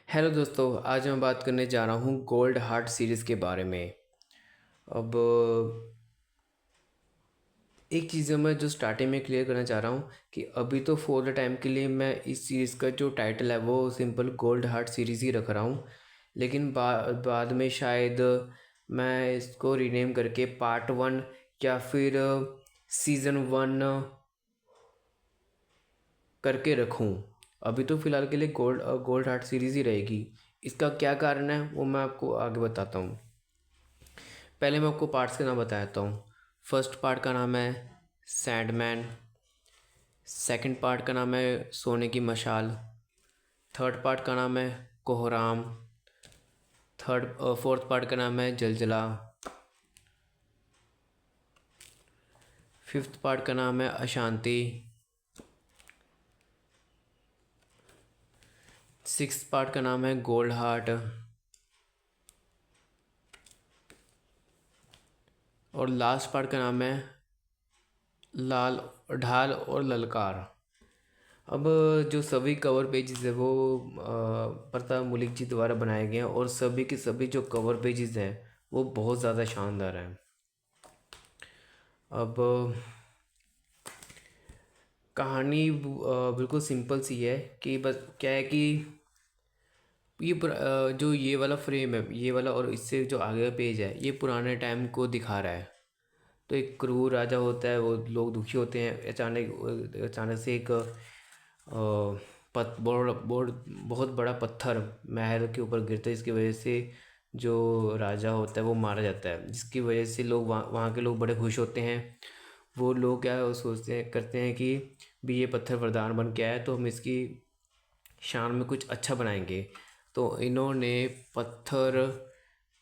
Hello दोस्तों, आज मैं बात करने जा रहा हूँ गोल्ड हार्ट सीरीज़ के बारे में। अब एक चीज़ मैं जो स्टार्टिंग में क्लियर करना चाह रहा हूँ कि अभी तो फॉर द टाइम के लिए मैं इस सीरीज़ का जो टाइटल है वो सिंपल गोल्ड हार्ट सीरीज़ ही रख रहा हूँ। लेकिन बाद में शायद मैं इसको रीनेम करके पार्ट 1 या फिर सीज़न 1 करके रखूँ। अभी तो फ़िलहाल के लिए गोल्ड हार्ट सीरीज़ ही रहेगी। इसका क्या कारण है वो मैं आपको आगे बताता हूँ। पहले मैं आपको पार्ट्स के नाम बताता हूँ। फर्स्ट पार्ट का नाम है सैंडमैन। सेकंड पार्ट का नाम है सोने की मशाल। थर्ड पार्ट का नाम है कोहराम। फोर्थ पार्ट का नाम है जलजला। फिफ्थ पार्ट का नाम है अशांति। सिक्स्थ पार्ट का नाम है गोल्ड हार्ट। और लास्ट पार्ट का नाम है लाल ढाल और ललकार। अब जो सभी कवर पेजेस है वो प्रताप मलिक जी द्वारा बनाए गए हैं और सभी के सभी जो कवर पेजेस हैं वो बहुत ज़्यादा शानदार हैं। अब कहानी बिल्कुल सिंपल सी है कि बस क्या है कि जो ये वाला फ्रेम है, ये वाला और इससे जो आगे का पेज है, ये पुराने टाइम को दिखा रहा है। तो एक क्रूर राजा होता है, वो लोग दुखी होते हैं। अचानक अचानक से एक बहुत बड़ा पत्थर महल के ऊपर गिरता है, जिसकी वजह से जो राजा होता है वो मारा जाता है, जिसकी वजह से लोग वहाँ के लोग बड़े खुश होते हैं। वो लोग क्या है, वो सोचते हैं करते हैं कि भी ये पत्थर वरदान बन के आया है, तो हम इसकी शान में कुछ अच्छा बनाएंगे। तो इन्होंने पत्थर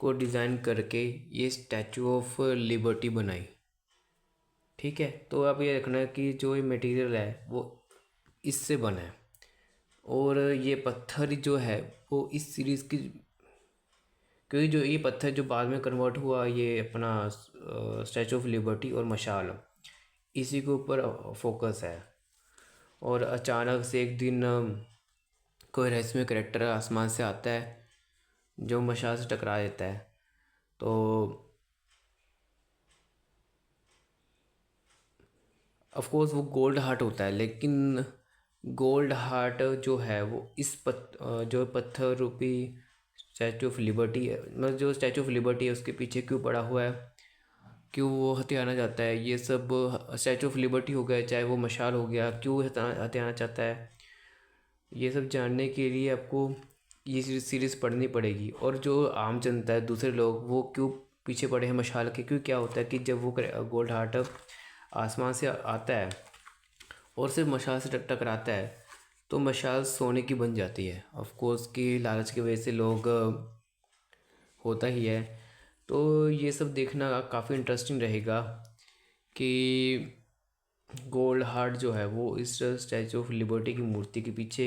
को डिज़ाइन करके ये स्टैचू ऑफ लिबर्टी बनाई। ठीक है, तो आप ये रखना है कि जो ये मटेरियल है वो इससे बना है। और ये पत्थर जो है वो इस सीरीज़ की, क्योंकि जो ये पत्थर जो बाद में कन्वर्ट हुआ ये अपना स्टैचू ऑफ लिबर्टी और मशाल, इसी के ऊपर फोकस है। और अचानक से एक दिन कोई रहस्यमय करेक्टर आसमान से आता है जो मशाल से टकरा देता है। तो ऑफ कोर्स वो गोल्ड हार्ट होता है, लेकिन गोल्ड हार्ट जो है वो जो पत्थर रूपी स्टैचू ऑफ लिबर्टी है, मतलब जो स्टैचू ऑफ लिबर्टी है उसके पीछे क्यों पड़ा हुआ है, क्यों वो हथियाना चाहता है, ये सब स्टैचू ऑफ लिबर्टी हो गया चाहे वो मशाल हो गया, क्यों हथियाना चाहता है, ये सब जानने के लिए आपको ये सीरीज़ पढ़नी पड़ेगी। और जो आम जनता है, दूसरे लोग, वो क्यों पीछे पड़े हैं मशाल के, क्यों क्या होता है कि जब वो गोल्ड हार्ट आसमान से आता है और सिर्फ मशाल से टकराता है तो मशाल सोने की बन जाती है। ऑफ कोर्स की लालच की वजह से लोग होता ही है। तो ये सब देखना काफ़ी इंटरेस्टिंग रहेगा कि गोल्ड हार्ट जो है वो इस स्टैचू ऑफ लिबर्टी की मूर्ति के पीछे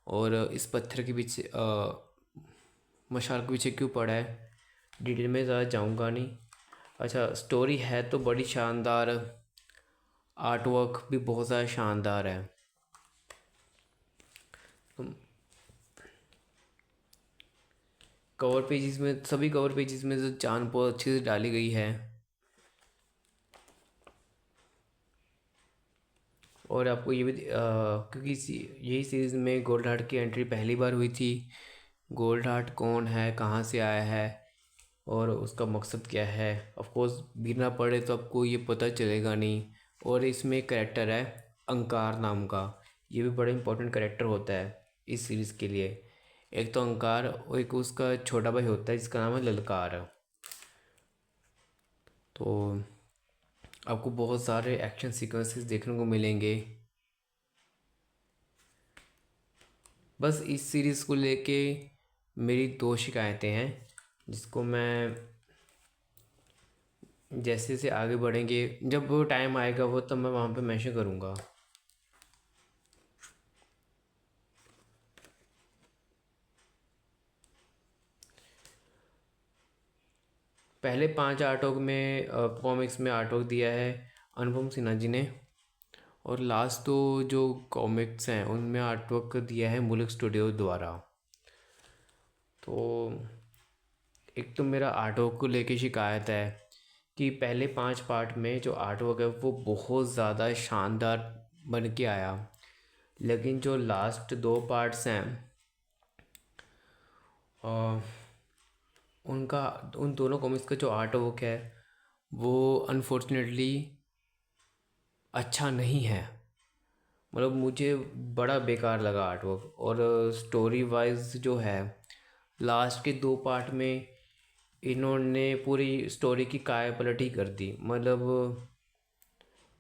और इस पत्थर के पीछे मशाल के पीछे क्यों पड़ा है। डिटेल में ज़्यादा जाऊंगा नहीं। अच्छा, स्टोरी है तो बड़ी शानदार, आर्ट वर्क भी बहुत ज़्यादा शानदार है। कवर पेजेस में, सभी कवर पेजेस में जो जान बहुत अच्छे से डाली गई है। और आपको ये भी क्योंकि यही सीरीज़ में गोल्ड हार्ट की एंट्री पहली बार हुई थी। गोल्ड हार्ट कौन है, कहाँ से आया है और उसका मकसद क्या है, ऑफ कोर्स बिना पढ़े तो आपको ये पता चलेगा नहीं। और इसमें एक करेक्टर है अंकार नाम का, ये भी बड़ा इंपॉर्टेंट करेक्टर होता है इस सीरीज़ के लिए। एक तो अंकार और एक उसका छोटा भाई होता है जिसका नाम है ललकार। तो आपको बहुत सारे एक्शन सीक्वेंसेस देखने को मिलेंगे। बस इस सीरीज़ को लेके मेरी दो शिकायतें हैं, जिसको मैं जैसे जैसे आगे बढ़ेंगे, जब वो टाइम आएगा वो तब मैं वहाँ पे मेंशन करूँगा। पहले 5 आर्टवर्क में कॉमिक्स में आर्टवर्क दिया है अनुपम सिन्हा जी ने, और लास्ट तो जो कॉमिक्स हैं उनमें आर्टवर्क दिया है मुल्क स्टूडियो द्वारा। तो एक तो मेरा आर्टवर्क को लेके शिकायत है कि पहले 5 पार्ट में जो आर्टवर्क है वो बहुत ज़्यादा शानदार बन के आया, लेकिन जो लास्ट 2 पार्ट्स हैं अ, उनका उन दोनों कॉमिक्स का जो आर्टवर्क है वो अनफॉर्चुनेटली अच्छा नहीं है। मतलब मुझे बड़ा बेकार लगा आर्टवर्क। और स्टोरी वाइज जो है, लास्ट के 2 पार्ट में इन्होंने पूरी स्टोरी की काय पलट ही कर दी। मतलब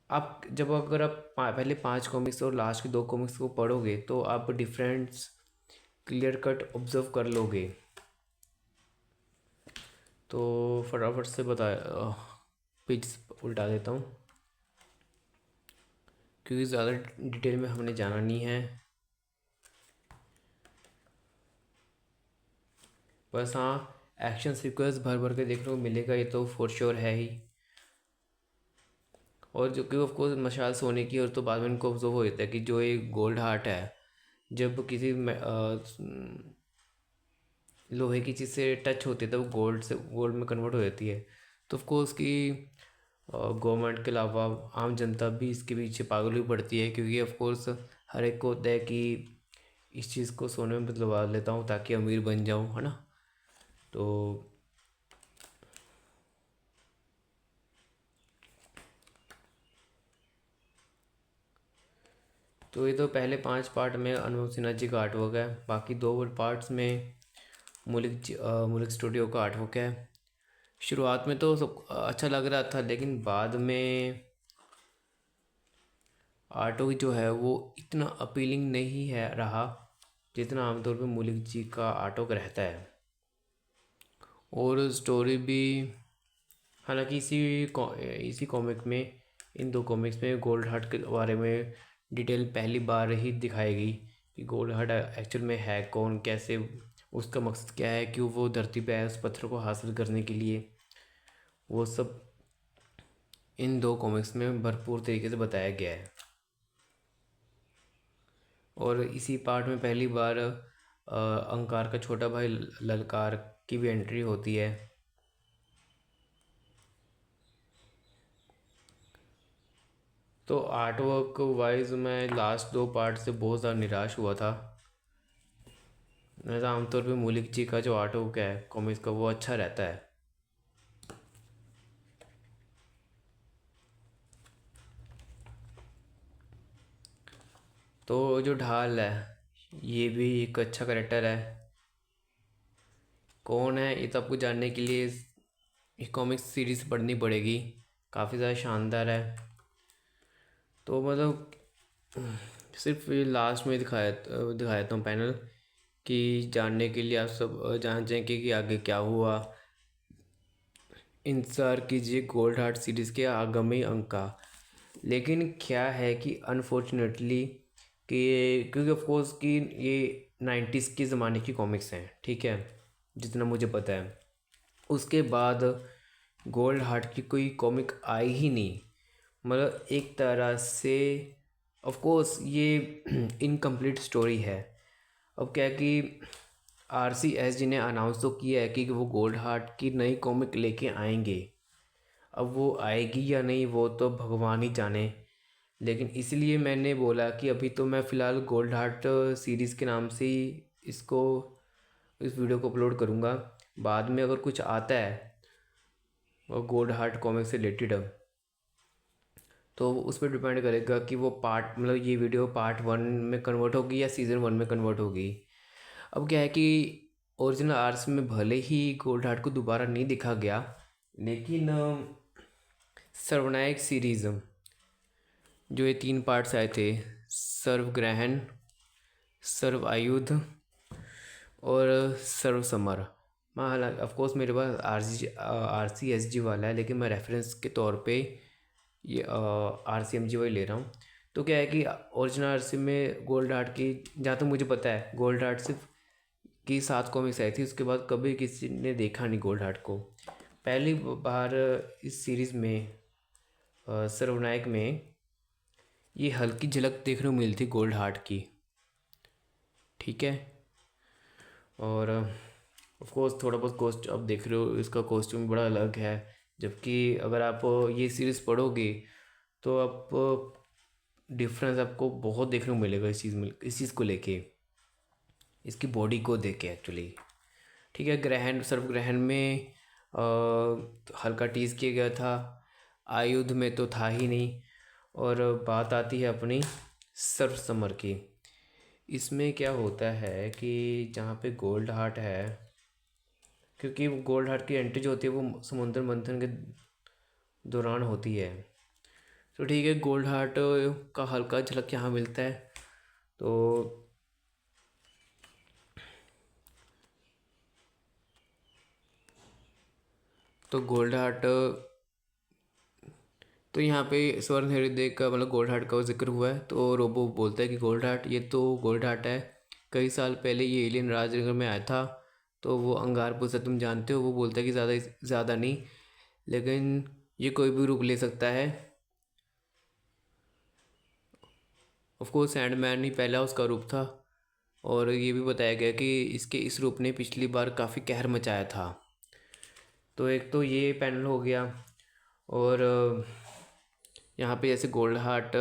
आप जब अगर आप पहले 5 कॉमिक्स और लास्ट के 2 कॉमिक्स को पढ़ोगे तो आप डिफरेंस क्लियर कट ऑब्जर्व कर लोगे। तो फटाफट से बता पेज उल्टा देता हूँ क्योंकि ज़्यादा डिटेल में हमने जाना नहीं है। बस हाँ, एक्शन सीक्वेंस भर भर के देखने को मिलेगा, ये तो फॉर श्योर है ही। और जो कि ऑफ कोर्स मशाल सोने की, और तो बाद में इनको ऑब्जर्व हो जाता है कि जो एक गोल्ड हार्ट है जब किसी लोहे की चीज़ से टच होती है तो वो गोल्ड में कन्वर्ट हो जाती है। तो ऑफ कोर्स की गवर्नमेंट के अलावा आम जनता भी इसके पीछे पागल ही पड़ती है, क्योंकि ऑफ कोर्स हर एक को होता है कि इस चीज़ को सोने में बदलवा लेता हूँ ताकि अमीर बन जाऊँ, है ना। तो ये तो पहले 5 पार्ट में अनूप सिन्हा जी का आर्टवर्क है, बाकी 2 पार्ट्स में मुलिक स्टूडियो का आर्टवर्क है। शुरुआत में तो सब अच्छा लग रहा था, लेकिन बाद में आर्टवर्क जो है वो इतना अपीलिंग नहीं है रहा जितना आमतौर पे मुलिक जी का आर्टवर्क रहता है। और स्टोरी भी, हालांकि इसी कॉमिक में, इन 2 कॉमिक्स में गोल्ड हार्ट के बारे में डिटेल पहली बार ही दिखाएगी कि गोल्ड हार्ट एक्चुअल में है कौन, कैसे, उसका मकसद क्या है, क्यों वो धरती पे आया उस पत्थर को हासिल करने के लिए। वो सब इन 2 कॉमिक्स में भरपूर तरीके से बताया गया है। और इसी पार्ट में पहली बार अंगार का छोटा भाई ललकार की भी एंट्री होती है। तो आर्टवर्क वाइज मैं लास्ट 2 पार्ट से बहुत ज़्यादा निराश हुआ था। वैसे आमतौर पे मलिक जी का जो आर्टवर्क है कॉमिक्स का वो अच्छा रहता है। तो जो ढाल है ये भी एक अच्छा करेक्टर है। कौन है ये तो आपको जानने के लिए ये कॉमिक्स सीरीज़ पढ़नी पड़ेगी, काफ़ी ज़्यादा शानदार है। तो मतलब सिर्फ ये लास्ट में दिखाया था पैनल कि जानने के लिए आप सब जान जाएं कि आगे क्या हुआ। इंतज़ार कीजिए गोल्ड हार्ट सीरीज़ के आगामी अंक का। लेकिन क्या है कि अनफॉर्चुनेटली कि क्योंकि ऑफ कोर्स कि ये 90s के ज़माने की कॉमिक्स हैं, ठीक है, जितना मुझे पता है। उसके बाद गोल्ड हार्ट की कोई कॉमिक आई ही नहीं। मतलब एक तरह से ऑफ कोर्स ये इनकम्प्लीट स्टोरी है। अब क्या है कि RCS जी ने अनाउंस तो किया है कि वो गोल्ड हार्ट की नई कॉमिक लेके आएंगे। अब वो आएगी या नहीं वो तो भगवान ही जाने। लेकिन इसलिए मैंने बोला कि अभी तो मैं फ़िलहाल गोल्ड हार्ट सीरीज़ के नाम से ही इसको इस वीडियो को अपलोड करूँगा। बाद में अगर कुछ आता है और गोल्ड हार्ट कॉमिक से रिलेटेड तो उस पर डिपेंड करेगा कि वो पार्ट, मतलब ये वीडियो पार्ट 1 में कन्वर्ट होगी या सीज़न 1 में कन्वर्ट होगी। अब क्या है कि ओरिजिनल आर्ट्स में भले ही गोल्ड हार्ट को दोबारा नहीं दिखा गया, लेकिन सर्वनायक सीरीज़ जो ये 3 पार्ट्स आए थे, सर्वग्रहण, सर्व आयुध और सर्व समर, मैं हालांकि ऑफकोर्स मेरे पास RCSG वाला है, लेकिन मैं रेफरेंस के तौर पे ये RCMG वाली ले रहा हूँ। तो क्या है कि ओरिजिनल RC में गोल्ड हार्ट की, जहाँ तक मुझे पता है, गोल्ड हार्ट सिर्फ की 7 कॉमिक्स आई थी, उसके बाद कभी किसी ने देखा नहीं गोल्ड हार्ट को। पहली बार इस सीरीज़ में सर्वनायक में ये हल्की झलक देखने को मिली थी गोल्ड हार्ट की, ठीक है। और ऑफ कोर्स थोड़ा बहुत कॉस्ट आप देख रहे हो, इसका कॉस्ट्यूम बड़ा अलग है। जबकि अगर आप ये सीरीज़ पढ़ोगे तो आप डिफरेंस आपको बहुत देखने को मिलेगा इस चीज़ में, इस चीज़ को लेके, इसकी बॉडी को देख के एक्चुअली। ठीक है, ग्रहण सर्व ग्रहण में हल्का टीज़ किया गया था, आयुध में तो था ही नहीं। और बात आती है अपनी सर्व समर की। इसमें क्या होता है कि जहाँ पे गोल्ड हार्ट है, क्योंकि गोल्ड हार्ट की एंट्री जो होती है वो समुद्र मंथन के दौरान होती है। तो ठीक है, गोल्ड हार्ट का हल्का झलक यहाँ मिलता है। तो गोल्ड हार्ट, तो यहाँ पे स्वर्ण हृदय का मतलब गोल्ड हार्ट का जिक्र हुआ है। तो रोबो बोलता है कि गोल्ड हार्ट, ये तो गोल्ड हार्ट है, कई साल पहले ये एलियन राजनगर में आया था। तो वो अंगारपुर से, तुम जानते हो, वो बोलता है कि ज़्यादा नहीं, लेकिन ये कोई भी रूप ले सकता है। ऑफ कोर्स सैंडमैन ही पहला उसका रूप था। और ये भी बताया गया कि इसके इस रूप ने पिछली बार काफ़ी कहर मचाया था। तो एक तो ये पैनल हो गया। और यहाँ पे जैसे गोल्ड हार्ट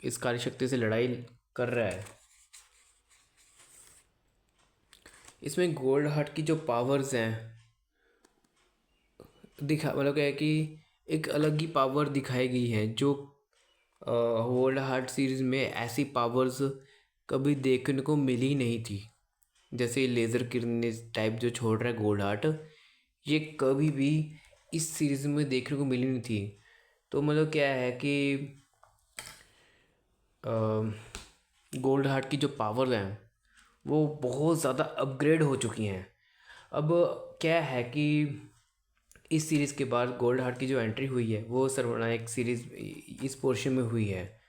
इस कार्य शक्ति से लड़ाई कर रहा है। इसमें गोल्ड हार्ट की जो पावर्स हैं दिखा, मतलब क्या है कि एक अलग ही पावर दिखाई गई है, जो गोल्ड हार्ट सीरीज़ में ऐसी पावर्स कभी देखने को मिली नहीं थी। जैसे लेज़र किरणें टाइप जो छोड़ रहा है गोल्ड हार्ट, ये कभी भी इस सीरीज़ में देखने को मिली नहीं थी। तो मतलब क्या है कि गोल्ड हार्ट की जो पावर हैं वो बहुत ज़्यादा अपग्रेड हो चुकी हैं। अब क्या है कि इस सीरीज़ के बाद गोल्ड हार्ट की जो एंट्री हुई है वो सर्वनायक सीरीज़ इस पोर्शन में हुई है।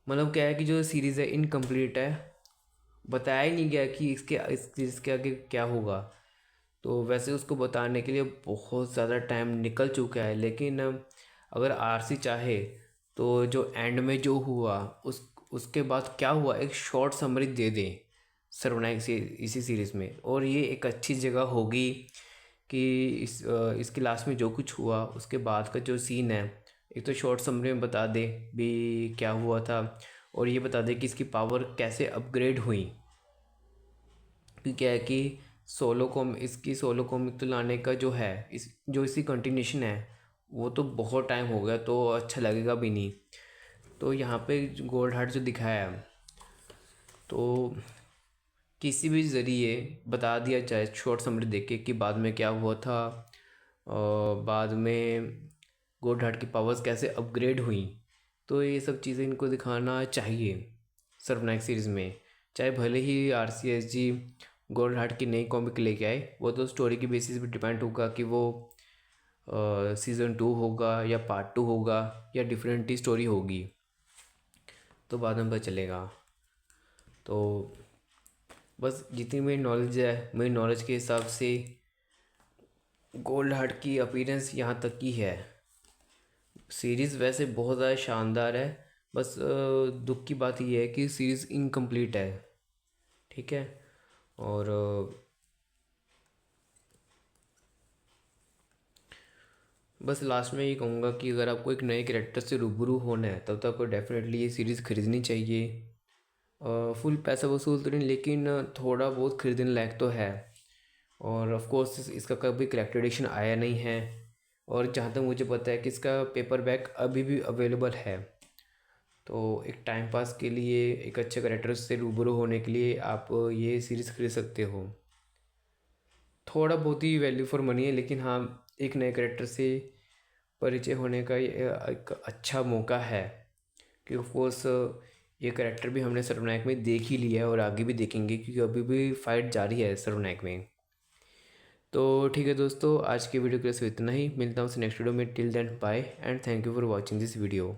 मतलब क्या है कि जो सीरीज़ है इनकम्प्लीट है, बताया ही नहीं गया कि इस सीरीज़ के आगे क्या होगा। तो वैसे उसको बताने के लिए बहुत ज़्यादा टाइम निकल चुका है, लेकिन अगर आरसी चाहे तो जो एंड में जो हुआ उसके बाद क्या हुआ एक शॉर्ट समरी दे दें सर्वनायक से इसी सीरीज़ में, और ये एक अच्छी जगह होगी कि इसके लास्ट में जो कुछ हुआ उसके बाद का जो सीन है एक तो शॉर्ट समरी में बता दे भी क्या हुआ था, और ये बता दे कि इसकी पावर कैसे अपग्रेड हुई। कि क्या है कि इसकी सोलो कॉमिक तो लाने का जो है जो इसकी कंटिन्यूशन है वो तो बहुत टाइम हो गया, तो अच्छा लगेगा भी नहीं। तो यहाँ पे गोल्ड हार्ट जो दिखाया है तो किसी भी ज़रिए बता दिया जाए शॉर्ट समरी देख के कि बाद में क्या हुआ था, और बाद में गोल्ड हार्ट की पावर्स कैसे अपग्रेड हुई। तो ये सब चीज़ें इनको दिखाना चाहिए सर्वनायक सीरीज़ में। चाहे भले ही RCSG गोल्ड हार्ट की नई कॉमिक लेके आए, वो तो स्टोरी की बेसिस पे डिपेंड होगा कि वो सीज़न 2 होगा या पार्ट 2 होगा या डिफरेंट ही स्टोरी होगी, तो बाद में पता चलेगा। तो बस जितनी मेरी नॉलेज है, मेरी नॉलेज के हिसाब से गोल्ड हार्ट की अपीयरेंस यहाँ तक की है। सीरीज़ वैसे बहुत ज़्यादा शानदार है, बस दुख की बात यह है कि सीरीज़ इनकम्प्लीट है। ठीक है, और बस लास्ट में ये कहूँगा कि अगर आपको एक नए कैरेक्टर से रूबरू होना है तब तो आपको डेफिनेटली ये सीरीज़ खरीदनी चाहिए। फुल पैसा वसूल तो नहीं, लेकिन थोड़ा बहुत खरीदने लायक तो है। और ऑफ कोर्स इसका कभी करेक्टर एडिशन आया नहीं है, और जहाँ तक मुझे पता है कि इसका पेपर बैक अभी भी अवेलेबल है। तो एक टाइम पास के लिए, एक अच्छे करेक्टर से रूबरू होने के लिए आप ये सीरीज़ खरीद सकते हो। थोड़ा बहुत ही वैल्यू फॉर मनी है, लेकिन हाँ एक नए करेक्टर से परिचय होने का ये एक अच्छा मौका है। क्योंकि ऑफ कोर्स ये करेक्टर भी हमने सर्वनायक में देख ही लिया है और आगे भी देखेंगे, क्योंकि अभी भी फाइट जारी है सर्वनायक में। तो ठीक है दोस्तों, आज की वीडियो के लिए सिर्फ इतना ही। मिलता हूँ नेक्स्ट वीडियो में। Till then bye and thank you for watching this video.